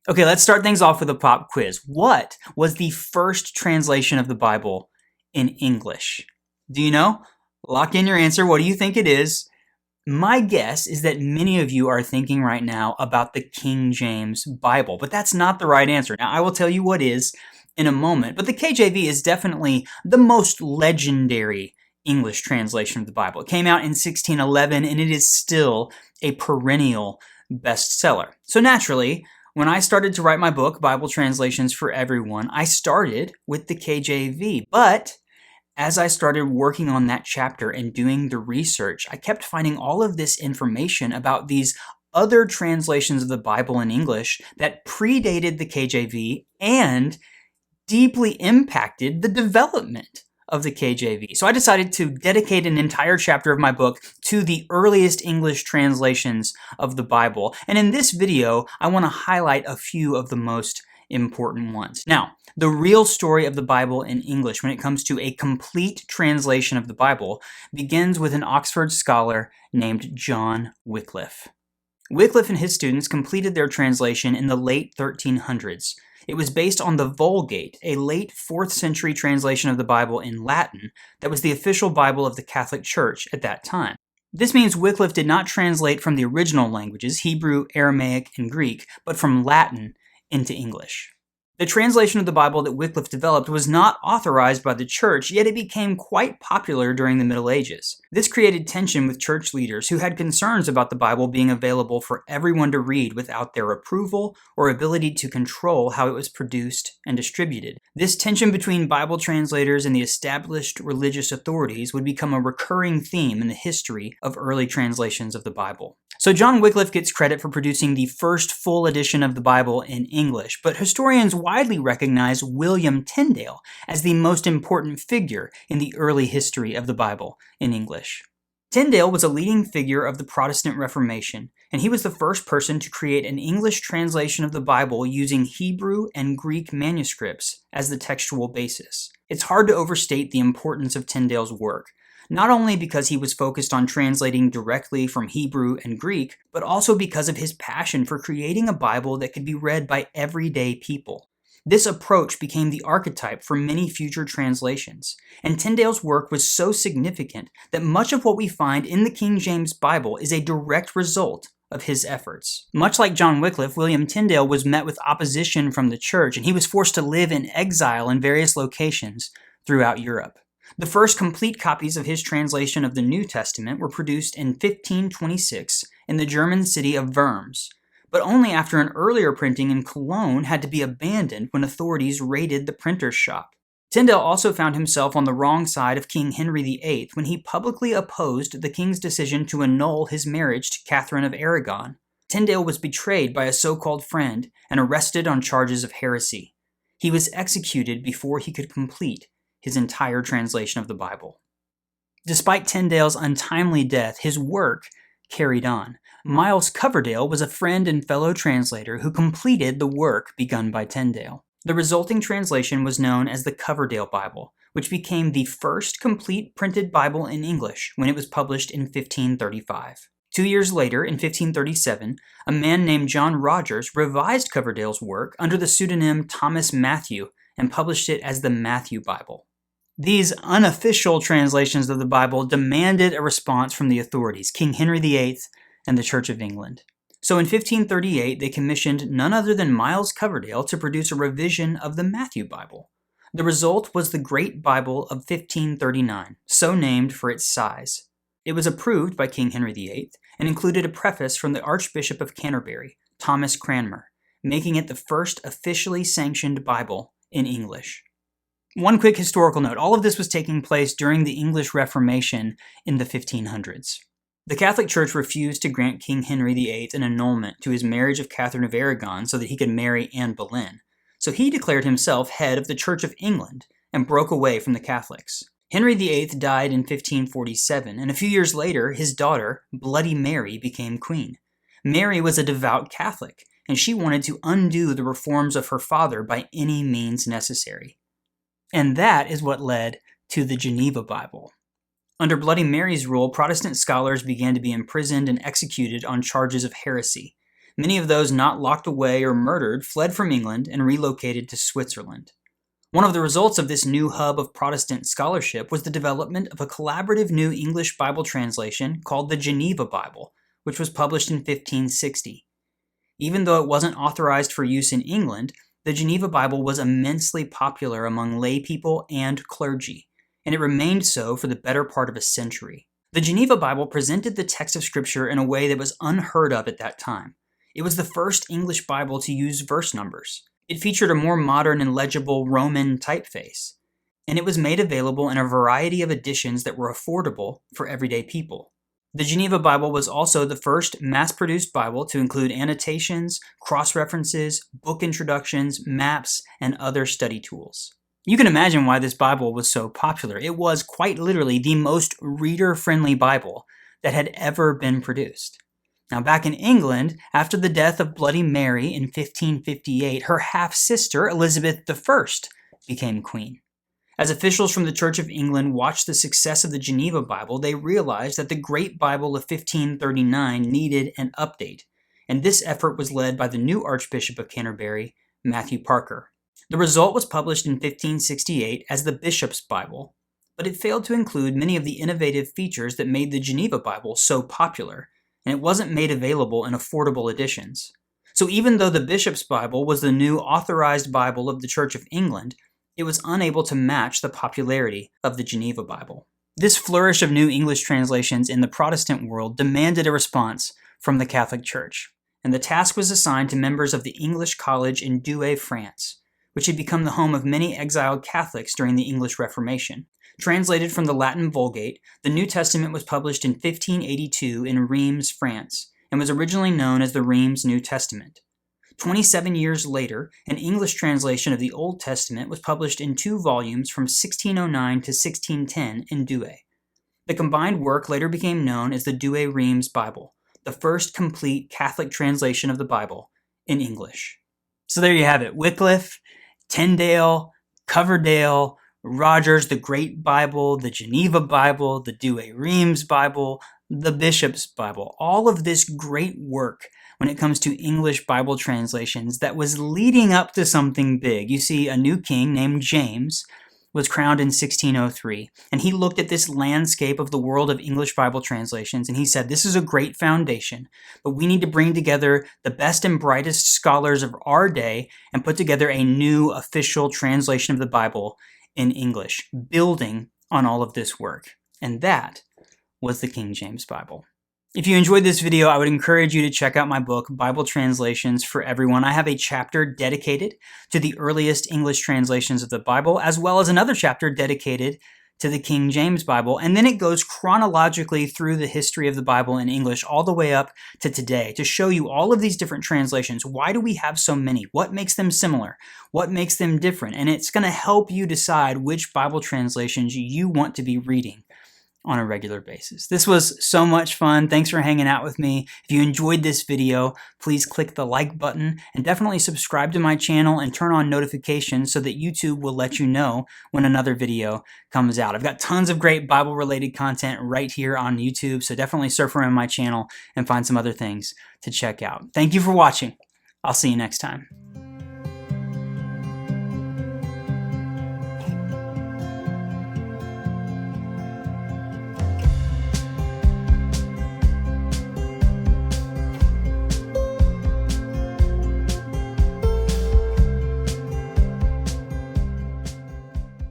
Okay, let's start things off with a pop quiz. What was the first translation of the Bible in English? Do you know? Lock in your answer. What do you think it is? My guess is that many of you are thinking right now about the King James Bible, but that's not the right answer. Now, I will tell you what is in a moment, but the KJV is definitely the most legendary English translation of the Bible. It came out in 1611, and it is still a perennial bestseller. So naturally, when I started to write my book, Bible Translations for Everyone, I started with the KJV, but as I started working on that chapter and doing the research, I kept finding all of this information about these other translations of the Bible in English that predated the KJV and deeply impacted the development of the KJV. So I decided to dedicate an entire chapter of my book to the earliest English translations of the Bible. And in this video, I want to highlight a few of the most important ones. Now, the real story of the Bible in English when it comes to a complete translation of the Bible begins with an Oxford scholar named John Wycliffe. Wycliffe and his students completed their translation in the late 1300s. It was based on the Vulgate, a late 4th century translation of the Bible in Latin that was the official Bible of the Catholic Church at that time. This means Wycliffe did not translate from the original languages, Hebrew, Aramaic, and Greek, but from Latin into English. The translation of the Bible that Wycliffe developed was not authorized by the church, yet it became quite popular during the Middle Ages. This created tension with church leaders who had concerns about the Bible being available for everyone to read without their approval or ability to control how it was produced and distributed. This tension between Bible translators and the established religious authorities would become a recurring theme in the history of early translations of the Bible. So John Wycliffe gets credit for producing the first full edition of the Bible in English, but historians widely recognize William Tyndale as the most important figure in the early history of the Bible in English. Tyndale was a leading figure of the Protestant Reformation, and he was the first person to create an English translation of the Bible using Hebrew and Greek manuscripts as the textual basis. It's hard to overstate the importance of Tyndale's work, not only because he was focused on translating directly from Hebrew and Greek, but also because of his passion for creating a Bible that could be read by everyday people. This approach became the archetype for many future translations, and Tyndale's work was so significant that much of what we find in the King James Bible is a direct result of his efforts. Much like John Wycliffe, William Tyndale was met with opposition from the church, and he was forced to live in exile in various locations throughout Europe. The first complete copies of his translation of the New Testament were produced in 1526 in the German city of Worms, but only after an earlier printing in Cologne had to be abandoned when authorities raided the printer's shop. Tyndale also found himself on the wrong side of King Henry VIII when he publicly opposed the king's decision to annul his marriage to Catherine of Aragon. Tyndale was betrayed by a so-called friend and arrested on charges of heresy. He was executed before he could complete his entire translation of the Bible. Despite Tyndale's untimely death, his work carried on. Miles Coverdale was a friend and fellow translator who completed the work begun by Tyndale. The resulting translation was known as the Coverdale Bible, which became the first complete printed Bible in English when it was published in 1535. 2 years later, in 1537, a man named John Rogers revised Coverdale's work under the pseudonym Thomas Matthew and published it as the Matthew Bible. These unofficial translations of the Bible demanded a response from the authorities, King Henry VIII and the Church of England. So in 1538, they commissioned none other than Miles Coverdale to produce a revision of the Matthew Bible. The result was the Great Bible of 1539, so named for its size. It was approved by King Henry VIII and included a preface from the Archbishop of Canterbury, Thomas Cranmer, making it the first officially sanctioned Bible in English. One quick historical note, all of this was taking place during the English Reformation in the 1500s. The Catholic Church refused to grant King Henry VIII an annulment to his marriage of Catherine of Aragon so that he could marry Anne Boleyn. So he declared himself head of the Church of England and broke away from the Catholics. Henry VIII died in 1547, and a few years later, his daughter, Bloody Mary, became queen. Mary was a devout Catholic, and she wanted to undo the reforms of her father by any means necessary. And that is what led to the Geneva Bible. Under Bloody Mary's rule, Protestant scholars began to be imprisoned and executed on charges of heresy. Many of those not locked away or murdered fled from England and relocated to Switzerland. One of the results of this new hub of Protestant scholarship was the development of a collaborative New English Bible translation called the Geneva Bible, which was published in 1560. Even though it wasn't authorized for use in England, the Geneva Bible was immensely popular among lay people and clergy, and it remained so for the better part of a century. The Geneva Bible presented the text of Scripture in a way that was unheard of at that time. It was the first English Bible to use verse numbers. It featured a more modern and legible Roman typeface, and it was made available in a variety of editions that were affordable for everyday people. The Geneva Bible was also the first mass-produced Bible to include annotations, cross-references, book introductions, maps, and other study tools. You can imagine why this Bible was so popular. It was quite literally the most reader-friendly Bible that had ever been produced. Now, back in England, after the death of Bloody Mary in 1558, her half-sister, Elizabeth I, became queen. As officials from the Church of England watched the success of the Geneva Bible, they realized that the Great Bible of 1539 needed an update, and this effort was led by the new Archbishop of Canterbury, Matthew Parker. The result was published in 1568 as the Bishop's Bible, but it failed to include many of the innovative features that made the Geneva Bible so popular, and it wasn't made available in affordable editions. So even though the Bishop's Bible was the new authorized Bible of the Church of England, it was unable to match the popularity of the Geneva Bible. This flourish of New English translations in the Protestant world demanded a response from the Catholic Church, and the task was assigned to members of the English College in Douay, France, which had become the home of many exiled Catholics during the English Reformation. Translated from the Latin Vulgate, the New Testament was published in 1582 in Rheims, France, and was originally known as the Rheims New Testament. 27 years later, an English translation of the Old Testament was published in 2 volumes from 1609 to 1610 in Douay. The combined work later became known as the Douay-Rheims Bible, the first complete Catholic translation of the Bible in English. So there you have it. Wycliffe, Tyndale, Coverdale, Rogers, the Great Bible, the Geneva Bible, the Douay-Rheims Bible, the Bishop's Bible. All of this great work when it comes to English Bible translations that was leading up to something big. You see, a new king named James was crowned in 1603, and he looked at this landscape of the world of English Bible translations, and he said, this is a great foundation, but we need to bring together the best and brightest scholars of our day and put together a new official translation of the Bible in English, building on all of this work. And that was the King James Bible. If you enjoyed this video, I would encourage you to check out my book, Bible Translations for Everyone. I have a chapter dedicated to the earliest English translations of the Bible, as well as another chapter dedicated to the King James Bible. And then it goes chronologically through the history of the Bible in English all the way up to today to show you all of these different translations. Why do we have so many? What makes them similar? What makes them different? And it's going to help you decide which Bible translations you want to be reading on a regular basis. This was so much fun. Thanks for hanging out with me. If you enjoyed this video, please click the like button and definitely subscribe to my channel and turn on notifications so that YouTube will let you know when another video comes out. I've got tons of great Bible-related content right here on YouTube, so definitely surf around my channel and find some other things to check out. Thank you for watching. I'll see you next time.